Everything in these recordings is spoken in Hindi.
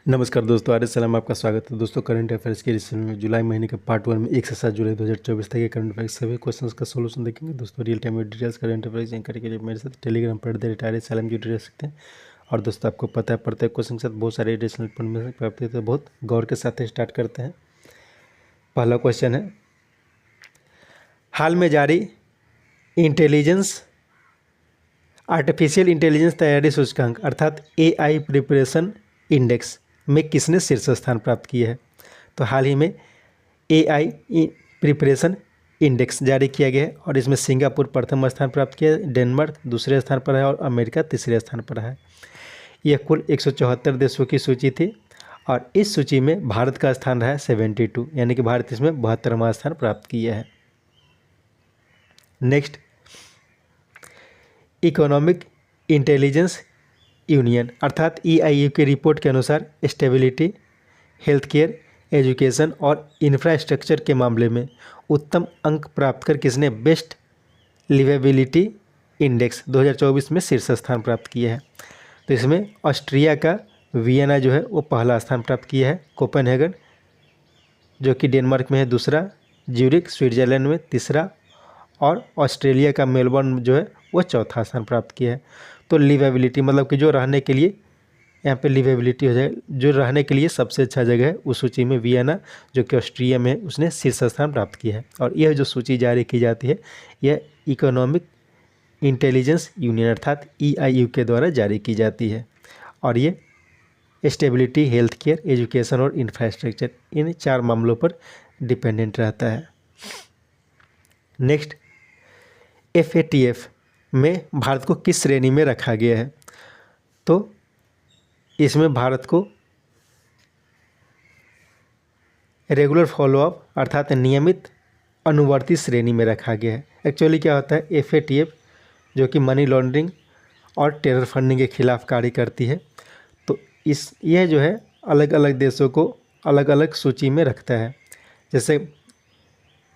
नमस्कार दोस्तों, आर सलाम आपका स्वागत है। दोस्तों, करंट अफेयर्स के रिसेशन में जुलाई महीने के पार्ट 1 में 1 से 7 जुलाई 2024 तक के करंट अफेयर्स सभी क्वेश्चंस का सोल्यूशन देखेंगे। दोस्तों, रियल टाइम में डिटेल्स करंट अफेयर्स जानकारी के लिए मेरे साथ टेलीग्राम पर रिटायर सलाम जुड़े रह सकते हैं। और दोस्तों, आपको पता है प्रत्येक क्वेश्चन के साथ बहुत सारे एडिशनल इन्फॉर्मेशन प्राप्त होती है, तो बहुत गौर के साथ स्टार्ट करते हैं। पहला क्वेश्चन है, हाल में जारी आर्टिफिशियल इंटेलिजेंस तैयारी सूचकांक अर्थात AI प्रिपरेशन इंडेक्स में किसने शीर्ष स्थान प्राप्त किया है? तो हाल ही में AI प्रिपरेशन इंडेक्स जारी किया गया है और इसमें सिंगापुर प्रथम स्थान प्राप्त किया है, डेनमार्क दूसरे स्थान पर है और अमेरिका तीसरे स्थान पर है। यह कुल 174 देशों की सूची थी और इस सूची में भारत का स्थान रहा है 72, यानी कि भारत इसमें 72वां स्थान प्राप्त किया है। नेक्स्ट, इकोनॉमिक इंटेलिजेंस यूनियन अर्थात EIU की रिपोर्ट के अनुसार स्टेबिलिटी, हेल्थ केयर, एजुकेशन और इंफ्रास्ट्रक्चर के मामले में उत्तम अंक प्राप्त कर किसने बेस्ट लिवेबिलिटी इंडेक्स 2024 में शीर्ष स्थान प्राप्त किया है? तो इसमें ऑस्ट्रिया का वियना जो है वो पहला स्थान प्राप्त किया है, कोपेनहेगन जो कि डेनमार्क में है दूसरा, ज्यूरिख स्विट्जरलैंड में तीसरा और ऑस्ट्रेलिया का मेलबर्न जो है वो चौथा स्थान प्राप्त किया है। तो लिवेबिलिटी मतलब कि जो रहने के लिए यहाँ पे लिवेबिलिटी हो जाए, जो रहने के लिए सबसे अच्छा जगह है उस सूची में वियना जो कि ऑस्ट्रिया में है उसने शीर्ष स्थान प्राप्त किया है। और यह जो सूची जारी की जाती है यह इकोनॉमिक इंटेलिजेंस यूनियन अर्थात EIU के द्वारा जारी की जाती है और ये स्टेबिलिटी, हेल्थ केयर, एजुकेशन और इंफ्रास्ट्रक्चर इन 4 मामलों पर डिपेंडेंट रहता है। नेक्स्ट, FATF में भारत को किस श्रेणी में रखा गया है? तो इसमें भारत को रेगुलर फॉलोअप अर्थात नियमित अनुवर्ती श्रेणी में रखा गया है। एक्चुअली क्या होता है, FATF जो कि मनी लॉन्ड्रिंग और टेरर फंडिंग के खिलाफ कार्य करती है, तो यह जो है अलग अलग देशों को अलग अलग सूची में रखता है। जैसे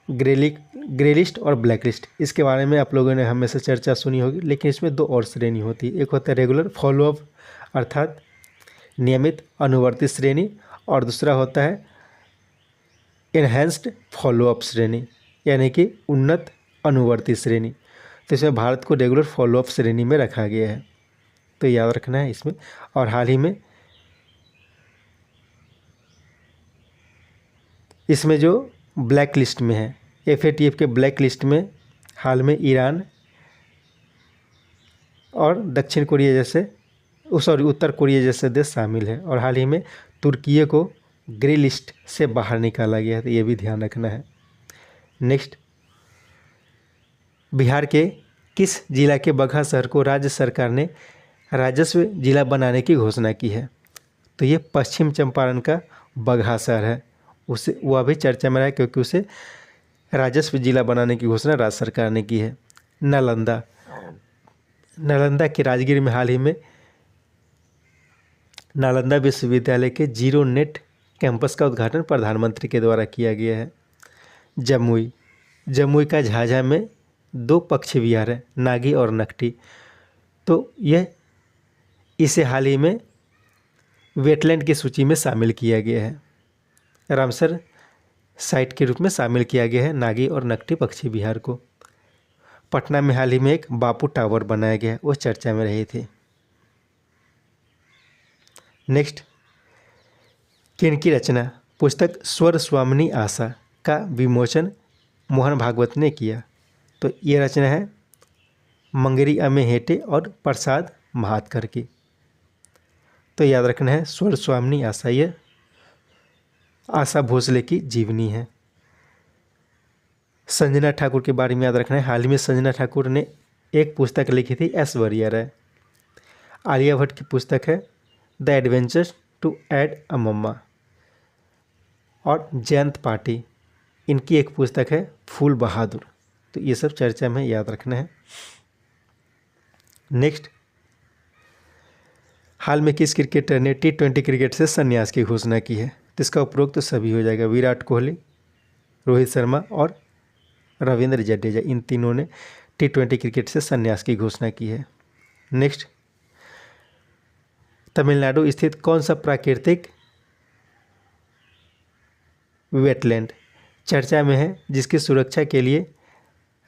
ग्रे लिस्ट और ब्लैक लिस्ट, इसके बारे में आप लोगों ने हमेशा चर्चा सुनी होगी, लेकिन इसमें 2 और श्रेणी होती है। एक होता है रेगुलर फॉलोअप अर्थात नियमित अनुवर्ती श्रेणी और दूसरा होता है एनहेंस्ड फॉलोअप श्रेणी यानी कि उन्नत अनुवर्ती श्रेणी। तो इसमें भारत को रेगुलर फॉलोअप श्रेणी में रखा गया है, तो याद रखना है इसमें। और हाल ही में इसमें जो ब्लैक लिस्ट में है, FATF के ब्लैक लिस्ट में हाल में ईरान और दक्षिण कोरिया जैसे उत्तर कोरिया जैसे देश शामिल है और हाल ही में तुर्की को ग्रे लिस्ट से बाहर निकाला गया है, तो ये भी ध्यान रखना है। नेक्स्ट, बिहार के किस जिला के बगहा शहर को राज्य सरकार ने राजस्व जिला बनाने की घोषणा की है? तो ये पश्चिम चंपारण का बगहा शहर है, उसे वह भी चर्चा में रहा क्योंकि उसे राजस्व जिला बनाने की घोषणा राज्य सरकार ने की है। नालंदा के राजगीर में हाल ही में नालंदा विश्वविद्यालय के जीरो नेट कैंपस का उद्घाटन प्रधानमंत्री के द्वारा किया गया है। जमुई का झाझा में 2 पक्षी विहार है, नागी और नकटी, तो यह इसे हाल ही में वेटलैंड की सूची में शामिल किया गया है, रामसर साइट के रूप में शामिल किया गया है नागी और नकटी पक्षी विहार को। पटना में हाल ही में एक बापू टावर बनाया गया है, वो चर्चा में रही थी। नेक्स्ट, किनकी रचना पुस्तक स्वर स्वामिनी आशा का विमोचन मोहन भागवत ने किया? तो ये रचना है मंगरी अमे हेटे और प्रसाद महातकर की। तो याद रखना है स्वर स्वामिनी आशा, ये आशा भोसले की जीवनी है। संजना ठाकुर के बारे में याद रखना है, हाल ही में संजना ठाकुर ने एक पुस्तक लिखी थी ऐश्वर्या राय। आलिया भट्ट की पुस्तक है द एडवेंचर्स टू एड अ मम्मा और जयंत पाटी इनकी एक पुस्तक है फूल बहादुर। तो ये सब चर्चा में याद रखना है। नेक्स्ट, हाल में किस क्रिकेटर ने T20 क्रिकेट से संन्यास की घोषणा की है? तो इसका उपरोक्त तो सभी हो जाएगा, विराट कोहली, रोहित शर्मा और रविंद्र जडेजा, इन तीनों ने T20 क्रिकेट से संन्यास की घोषणा की है। नेक्स्ट, तमिलनाडु स्थित कौन सा प्राकृतिक वेटलैंड चर्चा में है, जिसकी सुरक्षा के लिए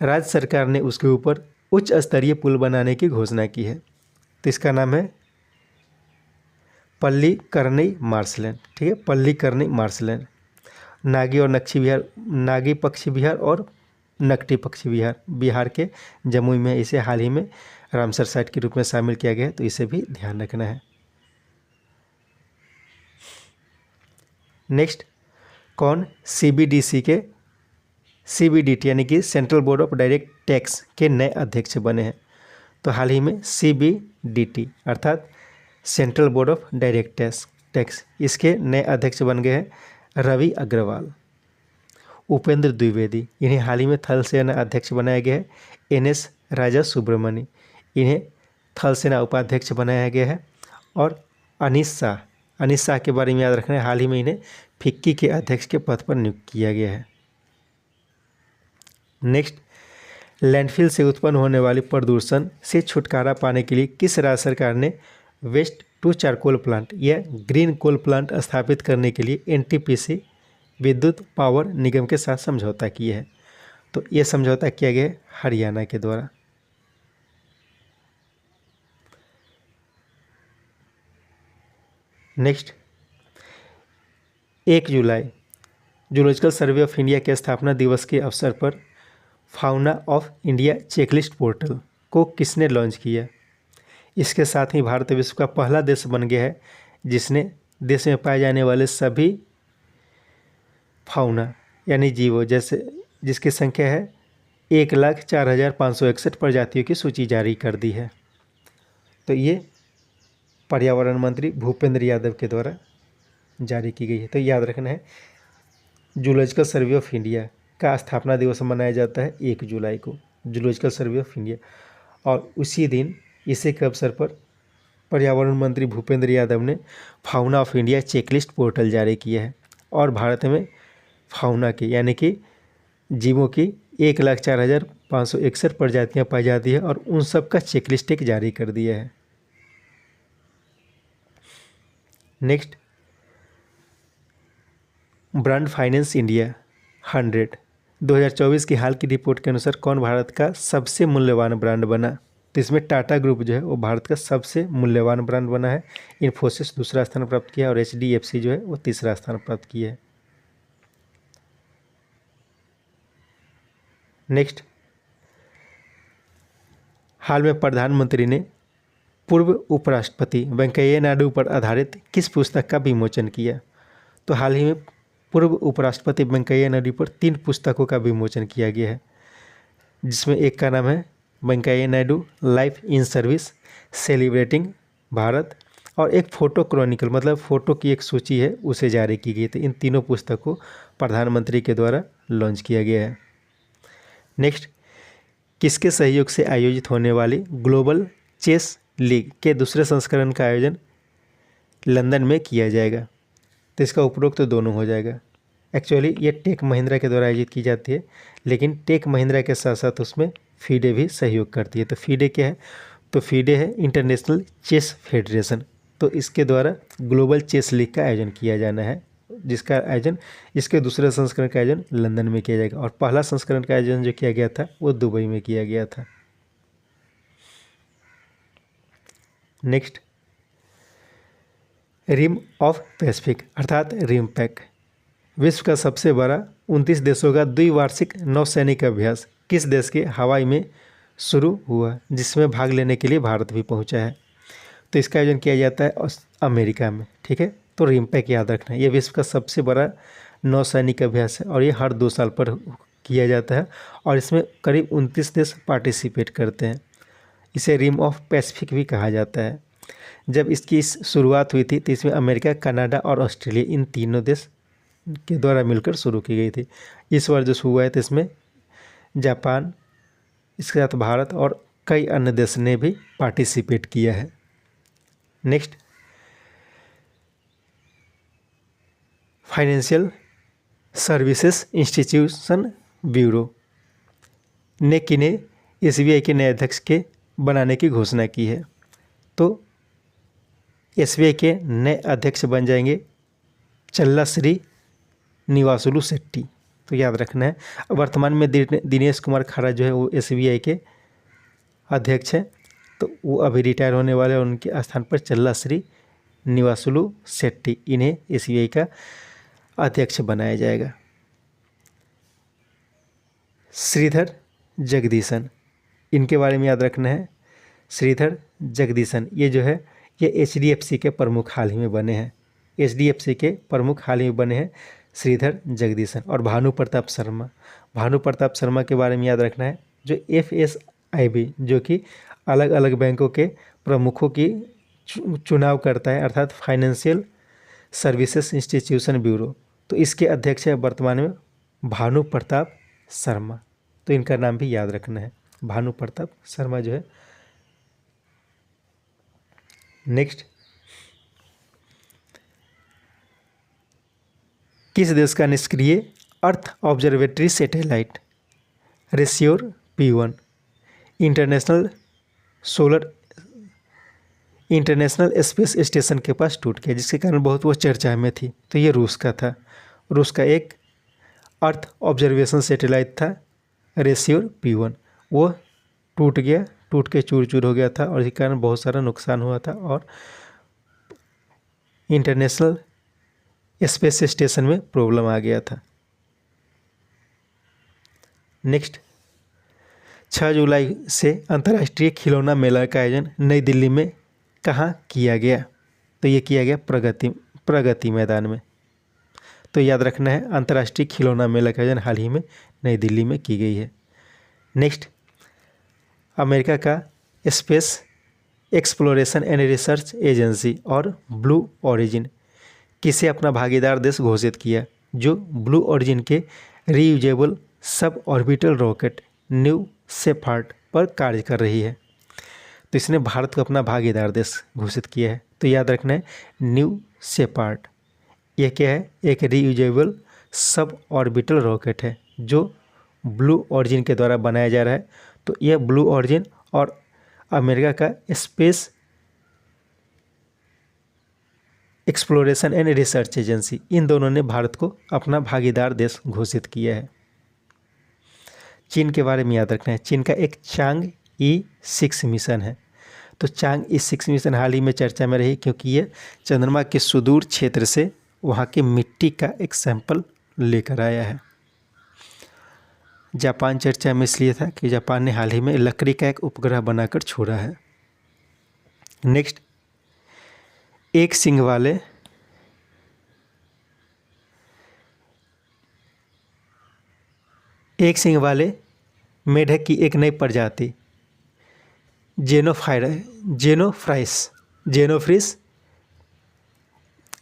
राज्य सरकार ने उसके ऊपर उच्च स्तरीय पुल बनाने की घोषणा की है। तो इसका नाम है पल्लीकरनई मार्शलैंड। ठीक है, पल्लीकरनई मार्शलैंड। नागी और नक्शी विहार, नागी पक्षी विहार और नकटी पक्षी विहार बिहार के जमुई में, इसे हाल ही में रामसर साइट के रूप में शामिल किया गया है, तो इसे भी ध्यान रखना है। नेक्स्ट, कौन सीबीडीटी यानी कि central board of direct tax के नए अध्यक्ष बने हैं? तो हाल ही में सीबीडीटी अर्थात central board of direct tax इसके नए अध्यक्ष बन गए हैं रवि अग्रवाल। उपेंद्र द्विवेदी, इन्हें हाल ही में थल सेना अध्यक्ष बनाया गया है एनएस राजा सुब्रमण्य, इन्हें थल सेना उपाध्यक्ष बनाया गया है। और अनिश शाह के बारे में याद रखना है, हाल ही में इन्हें फिक्की के अध्यक्ष के पद पर नियुक्त किया गया है। नेक्स्ट, लैंडफिल से उत्पन्न होने वाली प्रदूषण से छुटकारा पाने के लिए किस राज्य सरकार ने वेस्ट टू चारकोल प्लांट या ग्रीन कोल प्लांट स्थापित करने के लिए एनटीपीसी विद्युत पावर निगम के साथ समझौता किया है? तो ये समझौता किया गया है हरियाणा के द्वारा। Next, 1 July zoological survey of India के स्थापना दिवस के अवसर पर fauna of India checklist portal को किसने लॉन्च किया? इसके साथ ही भारत विश्व का पहला देश बन गया है जिसने देश में पाए जाने वाले सभी फाउना यानी जीवों जैसे जिसकी संख्या है 1,04,561 प्रजातियों की सूची जारी कर दी है। तो ये पर्यावरण मंत्री भूपेंद्र यादव के द्वारा जारी की गई है। तो याद रखना है, जूलॉजिकल सर्वे ऑफ इंडिया का स्थापना दिवस मनाया जाता है 1 जुलाई को, जूलॉजिकल सर्वे ऑफ इंडिया। और उसी दिन इसी के अवसर पर पर्यावरण मंत्री भूपेंद्र यादव ने fauna of India checklist portal जारी किया है और भारत में फाउना की यानी कि जीवों की 1,04,561 प्रजातियाँ पाई जाती है और उन सब का चेकलिस्ट एक जारी कर दिया है। नेक्स्ट, ब्रांड फाइनेंस इंडिया 100 2024 की हाल की रिपोर्ट के अनुसार कौन भारत का सबसे मूल्यवान ब्रांड बना? तो इसमें टाटा ग्रुप जो है वो भारत का सबसे मूल्यवान ब्रांड बना है। इन्फोसिस दूसरा स्थान प्राप्त किया और HDFC जो है वो तीसरा स्थान प्राप्त किया है। नेक्स्ट, हाल में प्रधानमंत्री ने पूर्व उपराष्ट्रपति वेंकैया नायडू पर आधारित किस पुस्तक का विमोचन किया? तो हाल ही में पूर्व उपराष्ट्रपति वेंकैया नायडू पर 3 पुस्तकों का विमोचन किया गया है, जिसमें एक का नाम है Venkaiah Naidu life in service celebrating Bharat और एक फ़ोटो क्रॉनिकल मतलब फ़ोटो की एक सूची है उसे जारी की गई। तो इन तीनों पुस्तकों को प्रधानमंत्री के द्वारा लॉन्च किया गया है। नेक्स्ट, किसके सहयोग से आयोजित होने वाली ग्लोबल चेस लीग के दूसरे संस्करण का आयोजन लंदन में किया जाएगा? तो इसका उपरोक्त तो दोनों हो जाएगा। एक्चुअली ये टेक महिंद्रा के द्वारा आयोजित की जाती है, लेकिन टेक महिंद्रा के साथ साथ उसमें फीडे भी सहयोग करती है। तो फीडे क्या है? तो फीडे है इंटरनेशनल चेस फेडरेशन। तो इसके द्वारा ग्लोबल चेस लीग का आयोजन किया जाना है, जिसका आयोजन इसके दूसरे संस्करण का आयोजन लंदन में किया जाएगा और पहला संस्करण का आयोजन जो किया गया था वो दुबई में किया गया था। नेक्स्ट, रिम ऑफ पैसिफिक अर्थात रिमपैक विश्व का सबसे बड़ा 29 देशों का द्विवार्षिक नौसैनिक अभ्यास किस देश के हवाई में शुरू हुआ, जिसमें भाग लेने के लिए भारत भी पहुंचा है? तो इसका आयोजन किया जाता है अमेरिका में। ठीक है, तो रिमपैक याद रखना है, ये विश्व का सबसे बड़ा नौसैनिक अभ्यास है और ये हर 2 साल पर किया जाता है और इसमें करीब 29 देश पार्टिसिपेट करते हैं। इसे रिम ऑफ पैसिफिक भी कहा जाता है। जब इसकी शुरुआत हुई थी तो इसमें अमेरिका, कनाडा और ऑस्ट्रेलिया इन तीनों देश के द्वारा मिलकर शुरू की गई थी। इस बार जो हुआ है तो इसमें जापान, इसके साथ भारत और कई अन्य देश ने भी पार्टिसिपेट किया है। Next, financial services institution bureau ने किन्हें SBI के नए अध्यक्ष के बनाने की घोषणा की है? तो SBI के नए अध्यक्ष बन जाएंगे चल्लाश्री निवासुलु शेट्टी। तो याद रखना है। वर्तमान में दिनेश कुमार खरा जो है वो SBI के अध्यक्ष हैं, तो वो अभी रिटायर होने वाले हैं। उनके स्थान पर चल्ला श्री निवासुलु शेट्टी, इन्हें SBI का अध्यक्ष बनाया जाएगा। श्रीधर जगदीशन, इनके बारे में याद रखना है। श्रीधर जगदीशन ये जो है ये HDFC के प्रमुख हाल ही में बने हैं। HDFC के प्रमुख हाल ही में बने हैं श्रीधर जगदीशन। और भानु प्रताप शर्मा, भानु प्रताप शर्मा के बारे में याद रखना है, जो FSIB जो कि अलग अलग बैंकों के प्रमुखों की चुनाव करता है, अर्थात फाइनेंशियल सर्विसेज इंस्टीट्यूशन ब्यूरो, तो इसके अध्यक्ष है वर्तमान में भानु प्रताप शर्मा। तो इनका नाम भी याद रखना है, भानु प्रताप शर्मा जो है। नेक्स्ट, किस देश का निष्क्रिय अर्थ ऑब्जर्वेटरी सैटेलाइट रेसियोर P1 इंटरनेशनल स्पेस स्टेशन के पास टूट गया, जिसके कारण बहुत वो चर्चा में थी। तो ये रूस का था। रूस का एक अर्थ ऑब्जर्वेशन सैटेलाइट था रेसियोर P1, वो टूट गया, टूट के चूर चूर हो गया था और इसके कारण बहुत सारा नुकसान हुआ था और इंटरनेशनल स्पेस स्टेशन में प्रॉब्लम आ गया था। नेक्स्ट, 6 जुलाई से अंतर्राष्ट्रीय खिलौना मेला का आयोजन नई दिल्ली में कहाँ किया गया? तो ये किया गया प्रगति मैदान में। तो याद रखना है, अंतर्राष्ट्रीय खिलौना मेला का आयोजन हाल ही में नई दिल्ली में की गई है। नेक्स्ट, अमेरिका का space exploration and research agency और ब्लू ओरिजिन किसे अपना भागीदार देश घोषित किया? जो ब्लू ओरिजिन के reusable sub orbital rocket new shepherd पर कार्य कर रही है, तो इसने भारत को अपना भागीदार देश घोषित किया है। तो याद रखना है, न्यू शेफर्ड यह क्या है? एक रीयूजेबल सब ऑर्बिटल रॉकेट है जो ब्लू ओरिजिन के द्वारा बनाया जा रहा है। तो यह ब्लू ओरिजिन और अमेरिका का space exploration and research agency, इन दोनों ने भारत को अपना भागीदार देश घोषित किया है। चीन के बारे में याद रखना है, चीन का एक चांग-E6 मिशन है। तो चांग-E6 मिशन हाल ही में चर्चा में रही, क्योंकि ये चंद्रमा के सुदूर क्षेत्र से वहाँ की मिट्टी का एक सैंपल लेकर आया है। जापान चर्चा में इसलिए था कि जापान ने हाल ही में लकड़ी का एक उपग्रह बनाकर छोड़ा है। नेक्स्ट, एक सींग मेढक की एक नई प्रजाति जेनोफ्रिस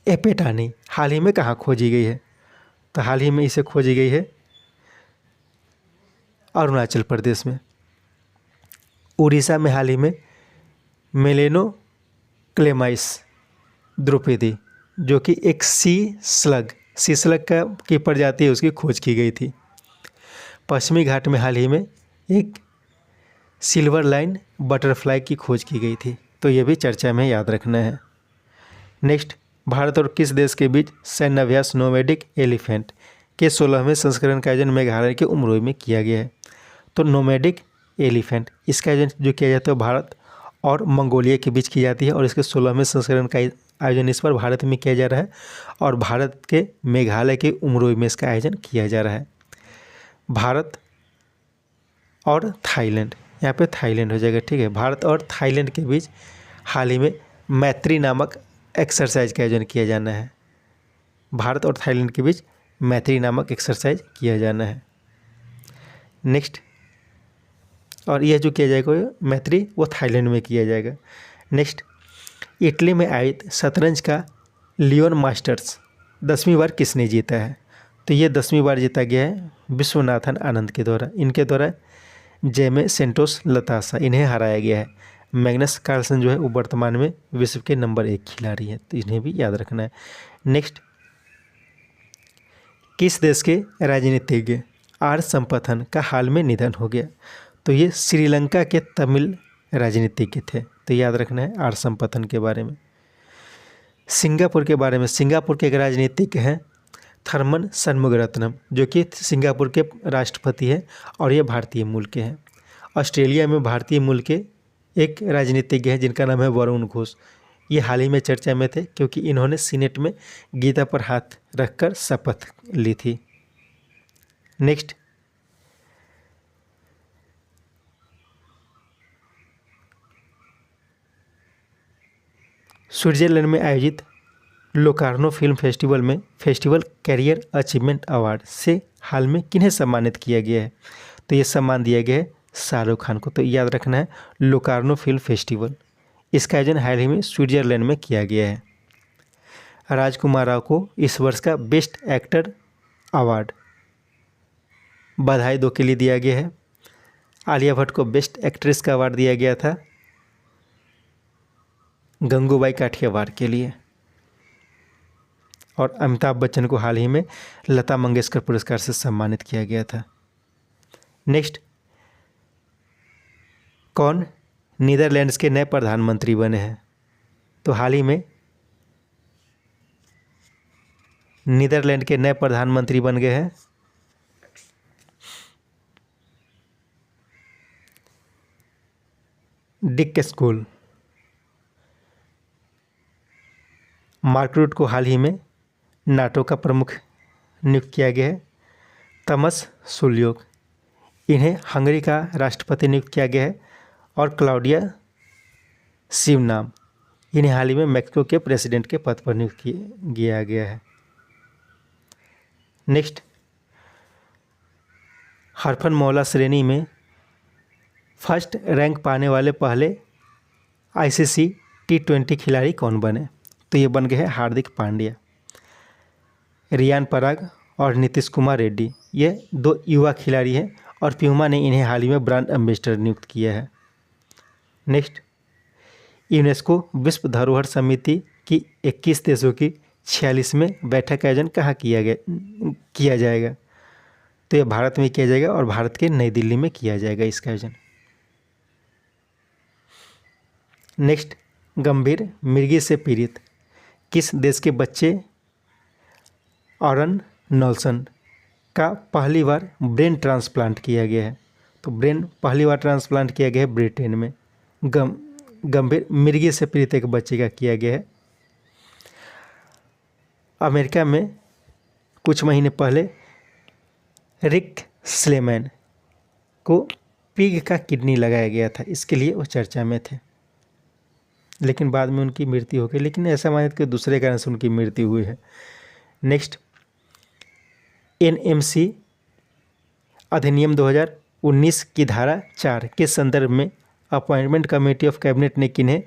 एपेटानी हाल ही में कहाँ खोजी गई है? तो हाल ही में इसे खोजी गई है अरुणाचल प्रदेश में। उड़ीसा में हाल ही में मेलेनोक्लेमाइस द्रुपदी जो कि एक सी स्लग की प्रजाति है, उसकी खोज की गई थी। पश्चिमी घाट में हाल ही में एक सिल्वर लाइन बटरफ्लाई की खोज की गई थी। तो ये भी चर्चा में याद रखना है। नेक्स्ट, भारत और किस देश के बीच सैन्य अभ्यास नोमैडिक एलिफेंट के 16वें संस्करण का आयोजन मेघालय के उमरोई में किया गया है? तो नोमैडिक एलिफेंट इसका आयोजन जो किया जाता है भारत और मंगोलिया के बीच की जाती है और इसके 16वें संस्करण का आयोजन इस पर भारत में किया जा रहा है और भारत के मेघालय के उमरोई में इसका आयोजन किया जा रहा है। भारत और थाईलैंड, यहाँ पे थाईलैंड हो जाएगा, ठीक है। भारत और थाईलैंड के बीच हाल ही में मैत्री नामक एक्सरसाइज का आयोजन किया जाना है। भारत और थाईलैंड के बीच मैत्री नामक एक्सरसाइज किया जाना है। नेक्स्ट, और यह जो किया जाएगा मैत्री वो थाईलैंड में किया जाएगा। नेक्स्ट, इटली में आयोजित शतरंज का लियोन मास्टर्स 10वीं बार किसने जीता है? तो ये 10वीं बार जीता गया है विश्वनाथन आनंद के द्वारा। इनके द्वारा जेमे सेंटोस लतासा इन्हें हराया गया है। मैग्नस कार्लसन जो है वो वर्तमान में विश्व के नंबर 1 खिलाड़ी है, तो इन्हें भी याद रखना है। नेक्स्ट, किस देश के राजनीतिज्ञ आर संपथन का हाल में निधन हो गया? तो ये श्रीलंका के तमिल राजनीतिज्ञ थे, तो याद रखना है आर संपथन के बारे में। सिंगापुर के बारे में, सिंगापुर के एक राजनीतिज्ञ हैं, थरमन शनमुगारत्नम, जो कि सिंगापुर के राष्ट्रपति हैं और ये भारतीय मूल के हैं। ऑस्ट्रेलिया में भारतीय मूल के एक राजनीतिज्ञ हैं जिनका नाम है वरुण घोष। ये हाल ही में चर्चा में थे क्योंकि इन्होंने सीनेट में गीता पर हाथ रखकर शपथ ली थी। नेक्स्ट, स्विट्जरलैंड में आयोजित लोकार्नो फिल्म फेस्टिवल में फेस्टिवल कैरियर अचीवमेंट अवार्ड से हाल में किन्हें सम्मानित किया गया है? तो ये सम्मान दिया गया है शाहरुख खान को। तो याद रखना है लोकार्नो फिल्म फेस्टिवल, इसका आयोजन हाल ही में स्विट्जरलैंड में किया गया है। राजकुमार राव को इस वर्ष का बेस्ट एक्टर अवार्ड बधाई 2 के लिए दिया गया है। आलिया भट्ट को बेस्ट एक्ट्रेस का अवार्ड दिया गया था गंगूबाई काठियावाड़ के लिए। और अमिताभ बच्चन को हाल ही में लता मंगेशकर पुरस्कार से सम्मानित किया गया था। नेक्स्ट, कौन नीदरलैंड्स के नए प्रधानमंत्री बने हैं? तो हाल ही में नीदरलैंड के नए प्रधानमंत्री बन गए हैं डिक स्कूल। मार्क रूट को हाल ही में नाटो का प्रमुख नियुक्त किया गया है। तमस सुल्योग, इन्हें हंगरी का राष्ट्रपति नियुक्त किया गया है। और क्लाउडिया शिवनाम, इन्हें हाल ही में मैक्सिको के प्रेसिडेंट के पद पर नियुक्त किया गया है। नेक्स्ट, हरफनमौला श्रेणी में फर्स्ट रैंक पाने वाले पहले आईसीसी T20 खिलाड़ी कौन बने? तो ये बन गए हैं हार्दिक पांड्या। रियान पराग और नीतीश कुमार रेड्डी, ये 2 युवा खिलाड़ी हैं और प्यूमा ने इन्हें हाल ही में ब्रांड एम्बेसडर नियुक्त किया है। नेक्स्ट, यूनेस्को विश्व धरोहर समिति की 21 देशों की 46वें बैठक का आयोजन कहाँ किया जाएगा? तो ये भारत में किया जाएगा और भारत के नई दिल्ली में किया जाएगा इसका आयोजन। नेक्स्ट, गंभीर मिर्गी से पीड़ित किस देश के बच्चे ऑरन नॉल्सन का पहली बार ब्रेन ट्रांसप्लांट किया गया है? तो ब्रेन पहली बार ट्रांसप्लांट किया गया है ब्रिटेन में। गंभीर मिर्गी से पीड़ित एक बच्चे का किया गया है। अमेरिका में कुछ महीने पहले रिक स्लेमैन को पिग का किडनी लगाया गया था, इसके लिए वो चर्चा में थे, लेकिन बाद में उनकी मृत्यु हो गई। लेकिन ऐसा माने कि दूसरे कारण से उनकी मृत्यु हुई है। नेक्स्ट, NMC अधिनियम 2019 की धारा 4 के संदर्भ में अपॉइंटमेंट कमेटी ऑफ कैबिनेट ने किन्हें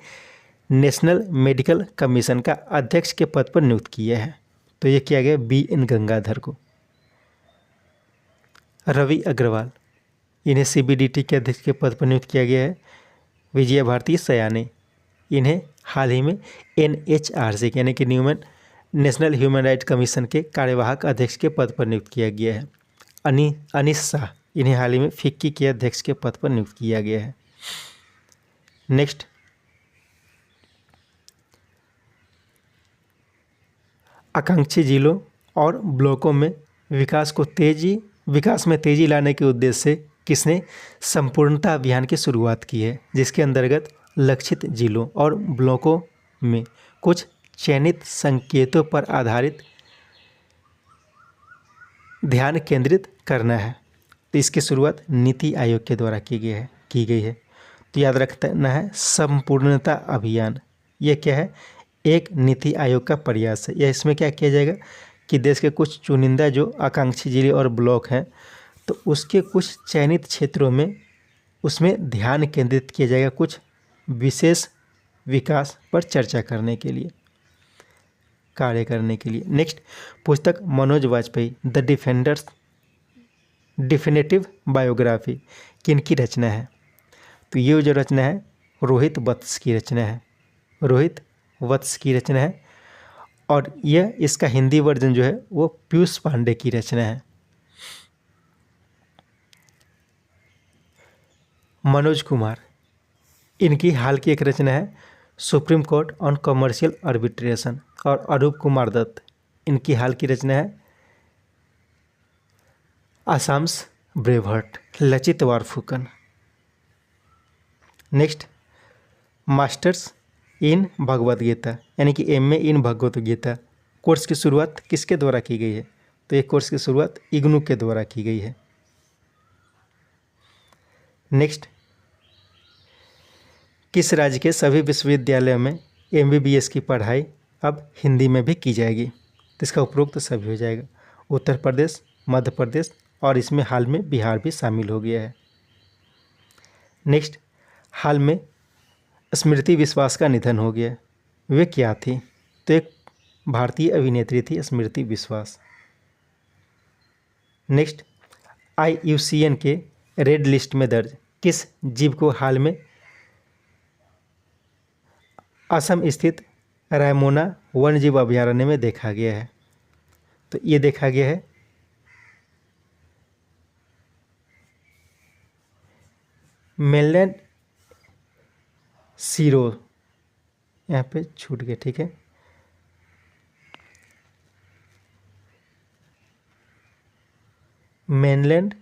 नेशनल मेडिकल कमीशन का अध्यक्ष के पद पर नियुक्त किया है? तो ये किया गया BN गंगाधर को। रवि अग्रवाल, इन्हें CBDT के अध्यक्ष के पद पर नियुक्त किया गया है। विजया भारती सयाने, इन्हें हाल ही में NHRC यानी कि नेशनल ह्यूमन राइट कमीशन के कार्यवाहक अध्यक्ष के पद पर नियुक्त किया गया है। अनीस शाह, इन्हें हाल ही में फिक्की के अध्यक्ष के पद पर नियुक्त किया गया है। नेक्स्ट, आकांक्षी जिलों और ब्लॉकों में विकास में तेजी लाने के उद्देश्य से किसने संपूर्णता अभियान की शुरुआत की है, जिसके अंतर्गत लक्षित जिलों और ब्लॉकों में कुछ चयनित संकेतों पर आधारित ध्यान केंद्रित करना है? तो इसकी शुरुआत नीति आयोग के द्वारा की गई है। तो याद रखना है संपूर्णता अभियान, यह क्या है? एक नीति आयोग का प्रयास है। यह इसमें क्या किया जाएगा कि देश के कुछ चुनिंदा जो आकांक्षी जिले और ब्लॉक हैं, तो उसके कुछ चयनित क्षेत्रों में उसमें ध्यान केंद्रित किया जाएगा कुछ विशेष विकास पर चर्चा करने के लिए, कार्य करने के लिए। नेक्स्ट, पुस्तक Manoj Vajpayee the defenders definitive biography किनकी रचना है? तो ये जो रचना है रोहित वत्स की रचना है। रोहित वत्स की रचना है और यह इसका हिंदी वर्जन जो है वो पीयूष पांडे की रचना है। मनोज कुमार, इनकी हाल की एक रचना है supreme court on commercial arbitration. और अरूप कुमार दत्त, इनकी हाल की रचना है Assam's braveheart Lachit Borphukan. Next, masters in Bhagavad Gita यानी कि MA in Bhagavad Gita course की शुरुआत किसके द्वारा की गई है? तो ये कोर्स की शुरुआत इग्नू के द्वारा की गई है। नेक्स्ट, किस राज्य के सभी विश्वविद्यालयों में एमबीबीएस की पढ़ाई अब हिंदी में भी की जाएगी? तो इसका उपरोक्त तो सभी हो जाएगा। उत्तर प्रदेश, मध्य प्रदेश और इसमें हाल में बिहार भी शामिल हो गया है। नेक्स्ट, हाल में स्मृति विश्वास का निधन हो गया। वे क्या थी? तो एक भारतीय अभिनेत्री थी स्मृति विश्वास। नेक्स्ट, IUCN के रेड लिस्ट में दर्ज किस जीव को हाल में असम स्थित रायमोना वन्यजीव अभयारण्य में देखा गया है? तो ये देखा गया है मेनलैंड सीरो, यहाँ पे छूट गया, ठीक है। मेनलैंड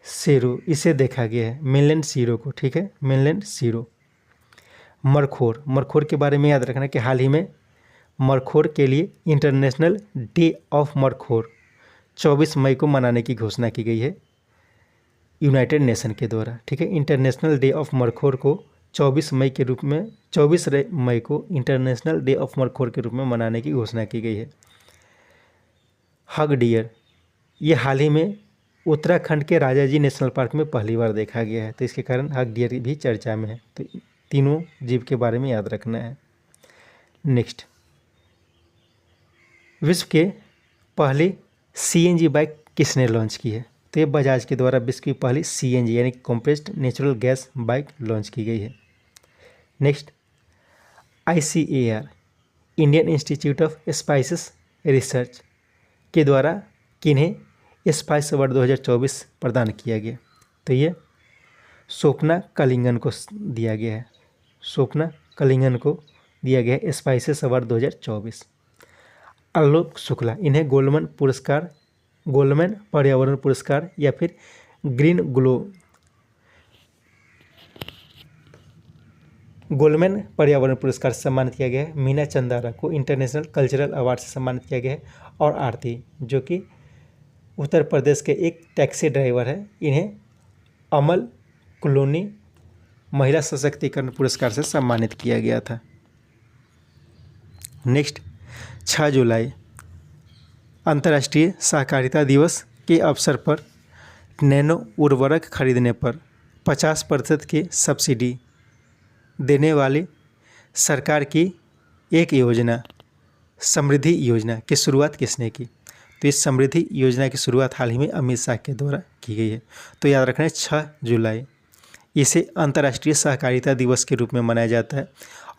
सीरो इसे देखा गया है, मेनलैंड सीरो को, ठीक है, मेनलैंड सीरो। मरखोर, मरखोर के बारे में याद रखना कि हाल ही में मरखोर के लिए इंटरनेशनल डे ऑफ मरखोर 24 मई को मनाने की घोषणा की गई है यूनाइटेड नेशन के द्वारा, ठीक है। इंटरनेशनल डे ऑफ मरखोर को 24 मई के रूप में 24 मई को इंटरनेशनल डे ऑफ मरखोर के रूप में मनाने की घोषणा की गई है। हग डियर, ये हाल ही में उत्तराखंड के राजाजी नेशनल पार्क में पहली बार देखा गया है, तो इसके कारण हग डियर भी चर्चा में है। तो तीनों जीव के बारे में याद रखना है। नेक्स्ट, विश्व के पहली CNG बाइक किसने लॉन्च की है? तो ये बजाज के द्वारा विश्व की पहली CNG यानी compressed natural gas bike launch की गई है। Next, ICAR Indian institute of spices research के द्वारा किन्हें स्पाइस अवार्ड 2024 प्रदान किया गया? तो ये स्वप्ना कलिंगन को दिया गया है, स्वप्ना कलिंगन को दिया गया है स्पाइसेस अवार्ड 2024। आलोक शुक्ला, इन्हें गोल्डमैन पुरस्कार, गोल्डमैन पर्यावरण पुरस्कार या फिर ग्रीन गोल्डमैन पर्यावरण पुरस्कार से सम्मानित किया गया है। मीना चंदारा को इंटरनेशनल कल्चरल अवार्ड से सम्मानित किया गया है। और आरती, जो कि उत्तर प्रदेश के एक टैक्सी ड्राइवर है, इन्हें अमल क्लोनी महिला सशक्तिकरण पुरस्कार से सम्मानित किया गया था। नेक्स्ट, 6 जुलाई अंतर्राष्ट्रीय सहकारिता दिवस के अवसर पर नैनो उर्वरक खरीदने पर 50% की सब्सिडी देने वाली सरकार की एक योजना समृद्धि योजना की शुरुआत किसने की? तो इस समृद्धि योजना की शुरुआत हाल ही में अमित शाह के द्वारा की गई है। तो याद रखना है 6 जुलाई, इसे अंतर्राष्ट्रीय सहकारिता दिवस के रूप में मनाया जाता है।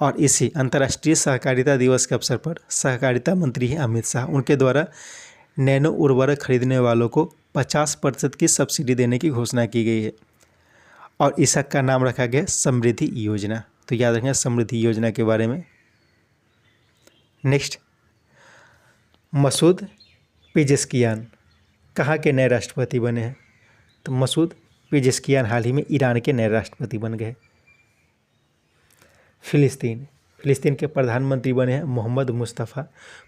और इसी अंतर्राष्ट्रीय सहकारिता दिवस के अवसर पर सहकारिता मंत्री हैं अमित शाह, उनके द्वारा नैनो उर्वरक खरीदने वालों को 50% की सब्सिडी देने की घोषणा की गई है और इसका नाम रखा गया समृद्धि योजना। तो याद रखना समृद्धि योजना के बारे में। नेक्स्ट, मसूद पेजेस्कियान कहाँ के नए राष्ट्रपति बने हैं? तो मसूद पेजेस्कियान हाल ही में ईरान के नए राष्ट्रपति बन गए। फिलिस्तीन के प्रधानमंत्री बने हैं मोहम्मद मुस्तफ़ा।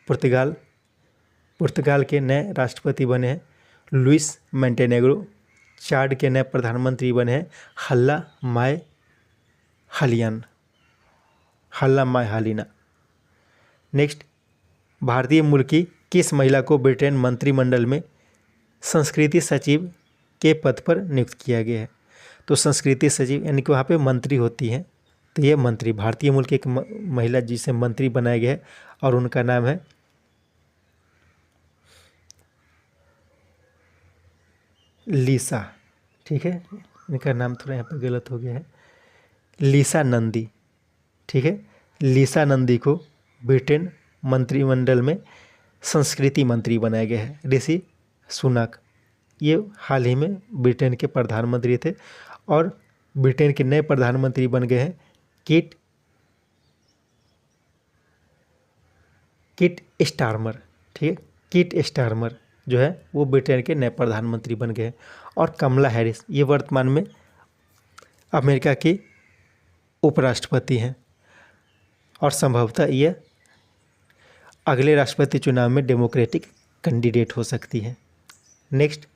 पुर्तगाल के नए राष्ट्रपति बने हैं लुइस मोंटेनेग्रो। चाड के नए प्रधानमंत्री बने हैं हल्ला माय हालिना। नेक्स्ट, भारतीय मूल की किस महिला को ब्रिटेन मंत्रिमंडल में संस्कृति सचिव के पद पर नियुक्त किया गया है? तो संस्कृति सचिव यानी कि वहाँ पे मंत्री होती हैं, तो ये मंत्री भारतीय मूल की एक महिला जिसे मंत्री बनाया गया है और उनका नाम है लीसा, ठीक है, इनका नाम थोड़ा यहाँ पे गलत हो गया है, लीसा नंदी, ठीक है। लीसा नंदी को ब्रिटेन मंत्रिमंडल में संस्कृति मंत्री बनाया गया है। ऋषि सुनक ये हाल ही में ब्रिटेन के प्रधानमंत्री थे और ब्रिटेन के नए प्रधानमंत्री बन गए हैं किट स्टारमर, ठीक है, किट स्टारमर जो है वो ब्रिटेन के नए प्रधानमंत्री बन गए। और कमला हैरिस ये वर्तमान में अमेरिका की उपराष्ट्रपति हैं और संभवतः ये अगले राष्ट्रपति चुनाव में डेमोक्रेटिक कैंडिडेट हो सकती है। नेक्स्ट,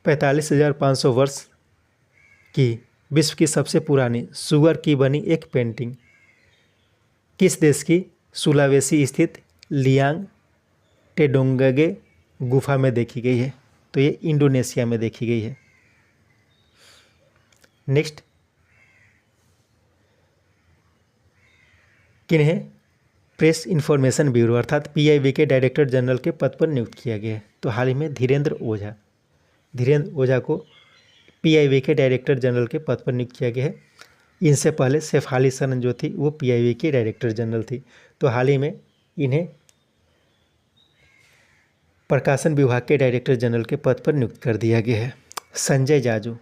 45,500 वर्ष की विश्व की सबसे पुरानी सुअर की बनी एक पेंटिंग किस देश की सुलावेसी स्थित लियांग टेडोंगगे गुफा में देखी गई है? तो ये इंडोनेशिया में देखी गई है। नेक्स्ट, किन्हें प्रेस इंफॉर्मेशन ब्यूरो अर्थात पीआईबी के डायरेक्टर जनरल के पद पर नियुक्त किया गया है? तो हाल ही में धीरेन्द्र ओझा को पीआईबी के डायरेक्टर जनरल के पद पर नियुक्त किया गया है। इनसे पहले शेफाली सरन जो थी वो पीआईबी की डायरेक्टर जनरल थी। तो हाल ही में इन्हें प्रकाशन विभाग के डायरेक्टर जनरल के पद पर नियुक्त कर दिया गया है। संजय जाजू,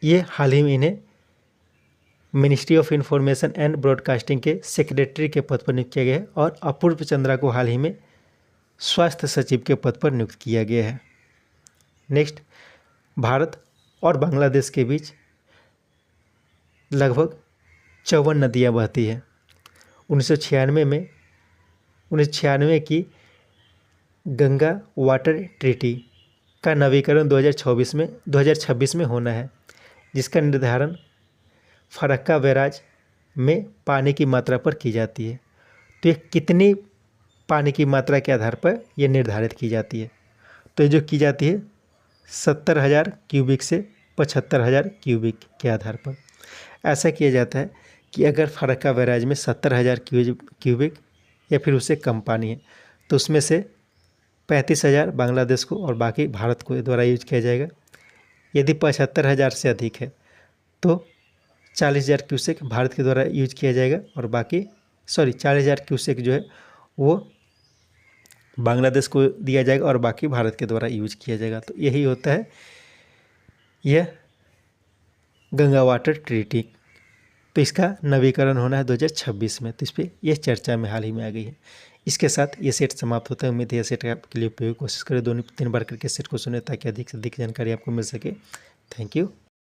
ये हाल ही में इन्हें ministry of information and broadcasting के सेक्रेटरी के पद पर नियुक्त किया गया है। और अपूर्व चंद्रा को हाल ही में स्वास्थ्य सचिव के पद पर नियुक्त किया गया है। नेक्स्ट, भारत और बांग्लादेश के बीच लगभग 54 नदियाँ बहती हैं। 1996 की गंगा वाटर ट्रीटी का नवीकरण 2026 में होना है, जिसका निर्धारण फरक्का बैराज में पानी की मात्रा पर की जाती है। तो ये कितनी पानी की मात्रा के आधार पर ये निर्धारित की जाती है? तो ये जो की जाती है 70,000 क्यूबिक से 75,000 क्यूबिक के आधार पर। ऐसा किया जाता है कि अगर फरक्का बैराज में 70,000 क्यूबिक या फिर उससे कम पानी है तो उसमें से 35,000 बांग्लादेश को और बाकी भारत को द्वारा यूज किया जाएगा। यदि 75,000 से अधिक है तो 40,000 क्यूसेक भारत के द्वारा यूज किया जाएगा और बाकी 40,000 क्यूसेक जो है वो बांग्लादेश को दिया जाएगा और बाकी भारत के द्वारा यूज किया जाएगा। तो यही होता है यह गंगा वाटर ट्रीटी। तो इसका नवीकरण होना है 2026 में। तो इस पर यह चर्चा में हाल ही में आ गई है। इसके साथ ये सेट समाप्त होता है। उम्मीद है यह सेट आपके लिए उपयोगी। कोशिश करें 2-3 बार करके सेट को सुने ताकि अधिक से अधिक जानकारी आपको मिल सके। Thank you.